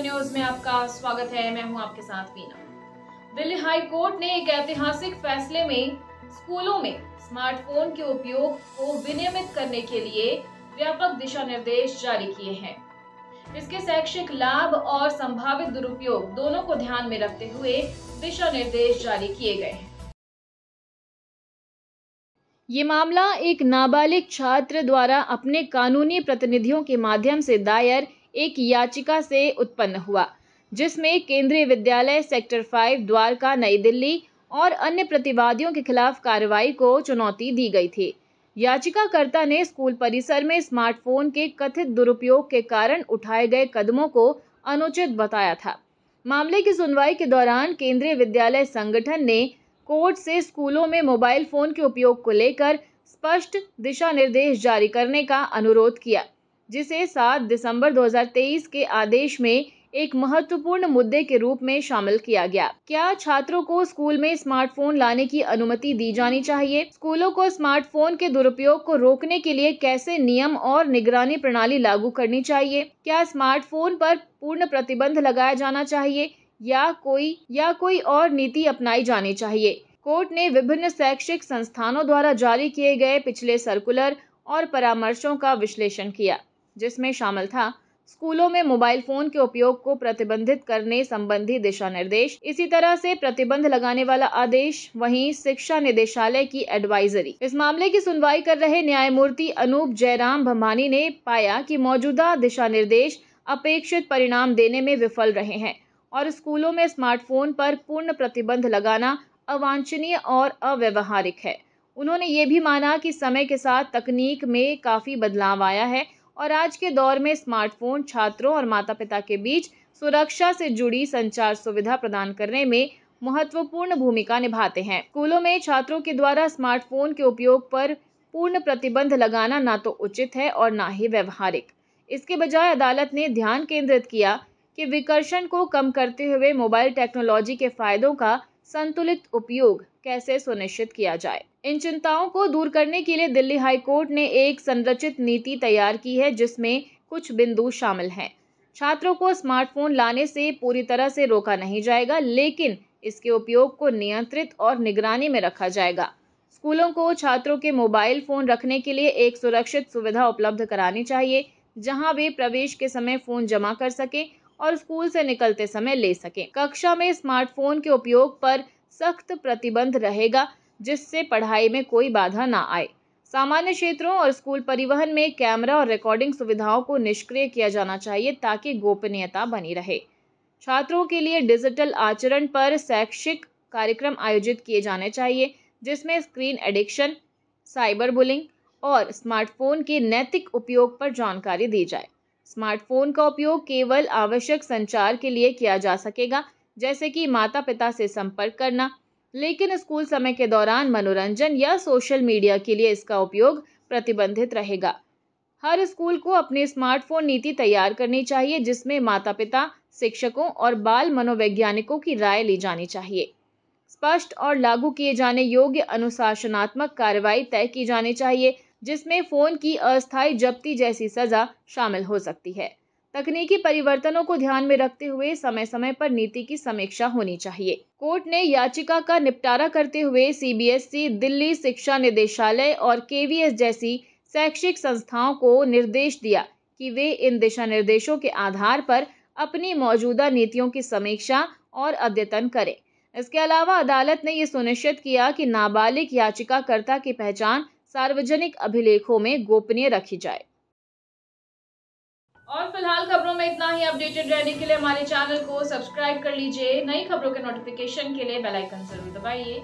News में आपका स्वागत है। मैं हूं आपके साथ वीना। दिल्ली हाई कोर्ट ने एक ऐतिहासिक फैसले में स्कूलों में स्मार्टफोन के उपयोग को विनियमित करने के लिए व्यापक दिशा निर्देश जारी किए हैं। इसके शैक्षिक लाभ और संभावित दुरुपयोग दोनों को ध्यान में रखते हुए दिशा निर्देश जारी किए गए हैं। ये मामला एक नाबालिग छात्र द्वारा अपने कानूनी प्रतिनिधियों के माध्यम से दायर एक याचिका से उत्पन्न हुआ, जिसमें केंद्रीय विद्यालय सेक्टर 5 द्वारका नई दिल्ली और अन्य प्रतिवादियों के खिलाफ कार्रवाई को चुनौती दी गई थी। याचिकाकर्ता ने स्कूल परिसर में स्मार्टफोन के कथित दुरुपयोग के कारण उठाए गए कदमों को अनुचित बताया था। मामले की सुनवाई के दौरान केंद्रीय विद्यालय संगठन ने कोर्ट से स्कूलों में मोबाइल फोन के उपयोग को लेकर स्पष्ट दिशा निर्देश जारी करने का अनुरोध किया, जिसे 7 दिसंबर 2023 के आदेश में एक महत्वपूर्ण मुद्दे के रूप में शामिल किया गया। क्या छात्रों को स्कूल में स्मार्टफोन लाने की अनुमति दी जानी चाहिए? स्कूलों को स्मार्टफोन के दुरुपयोग को रोकने के लिए कैसे नियम और निगरानी प्रणाली लागू करनी चाहिए? क्या स्मार्टफोन पर पूर्ण प्रतिबंध लगाया जाना चाहिए या कोई और नीति अपनाई जानी चाहिए? कोर्ट ने विभिन्न शैक्षिक संस्थानों द्वारा जारी किए गए पिछले सर्कुलर और परामर्शों का विश्लेषण किया, जिसमें शामिल था स्कूलों में मोबाइल फोन के उपयोग को प्रतिबंधित करने संबंधी दिशा निर्देश, इसी तरह से प्रतिबंध लगाने वाला आदेश, वहीं शिक्षा निदेशालय की एडवाइजरी। इस मामले की सुनवाई कर रहे न्यायमूर्ति अनूप जयराम भंभानी ने पाया कि मौजूदा दिशा निर्देश अपेक्षित परिणाम देने में विफल रहे हैं और स्कूलों में स्मार्टफोन पर पूर्ण प्रतिबंध लगाना अवांछनीय और अव्यावहारिक है। उन्होंने ये भी माना कि समय के साथ तकनीक में काफी बदलाव आया है और आज के दौर में स्मार्टफोन छात्रों और माता-पिता के बीच सुरक्षा से जुड़ी संचार सुविधा प्रदान करने में महत्वपूर्ण भूमिका निभाते हैं। स्कूलों में छात्रों के द्वारा स्मार्टफोन के उपयोग पर पूर्ण प्रतिबंध लगाना ना तो उचित है और ना ही व्यवहारिक। इसके बजाय अदालत ने ध्यान केंद्रित किया कि विकर्षण को कम करते हुए मोबाइल टेक्नोलॉजी के फायदों का संतुलित उपयोग कैसे सुनिश्चित किया जाए। इन चिंताओं को दूर करने के लिए दिल्ली हाई कोर्ट ने एक संरचित नीति तैयार की है, जिसमें कुछ बिंदु शामिल हैं। छात्रों को स्मार्टफोन लाने से पूरी तरह से रोका नहीं जाएगा, लेकिन इसके उपयोग को नियंत्रित और निगरानी में रखा जाएगा। स्कूलों को छात्रों के मोबाइल फोन रखने के लिए एक सुरक्षित सुविधा उपलब्ध करानी चाहिए, जहां वे प्रवेश के समय फोन जमा कर सकें और स्कूल से निकलते समय ले सकें। कक्षा में स्मार्टफोन के उपयोग पर सख्त प्रतिबंध रहेगा, जिससे पढ़ाई में कोई बाधा ना आए। सामान्य क्षेत्रों और स्कूल परिवहन में कैमरा और रिकॉर्डिंग सुविधाओं को निष्क्रिय किया जाना चाहिए ताकि गोपनीयता बनी रहे। छात्रों के लिए डिजिटल आचरण पर शैक्षिक कार्यक्रम आयोजित किए जाने चाहिए, जिसमें स्क्रीन एडिक्शन, साइबर बुलिंग और स्मार्टफोन के नैतिक उपयोग पर जानकारी दी जाए। स्मार्टफोन का उपयोग केवल आवश्यक संचार के लिए किया जा सकेगा, जैसे कि माता-पिता से संपर्क करना, लेकिन स्कूल समय के दौरान मनोरंजन या सोशल मीडिया के लिए इसका उपयोग प्रतिबंधित रहेगा। हर स्कूल को अपनी स्मार्टफोन नीति तैयार करनी चाहिए, जिसमें माता-पिता, शिक्षकों और बाल मनोवैज्ञानिकों की राय ली जानी चाहिए। स्पष्ट और लागू किए जाने योग्य अनुशासनात्मक कार्रवाई तय की जानी चाहिए, जिसमें फोन की अस्थायी जब्ती जैसी सजा शामिल हो सकती है। तकनीकी परिवर्तनों को ध्यान में रखते हुए समय समय पर नीति की समीक्षा होनी चाहिए। कोर्ट ने याचिका का निपटारा करते हुए सीबीएसई, दिल्ली शिक्षा निदेशालय और केवीएस जैसी शैक्षिक संस्थाओं को निर्देश दिया कि वे इन दिशा निर्देशों के आधार पर अपनी मौजूदा नीतियों की समीक्षा और अद्यतन करें। इसके अलावा अदालत ने ये सुनिश्चित किया कि नाबालिग याचिकाकर्ता की पहचान सार्वजनिक अभिलेखों में गोपनीय रखी जाए। और फिलहाल खबरों में इतना ही। अपडेटेड रहने के लिए हमारे चैनल को सब्सक्राइब कर लीजिए। नई खबरों के नोटिफिकेशन के लिए बेल आइकन जरूर दबाइए।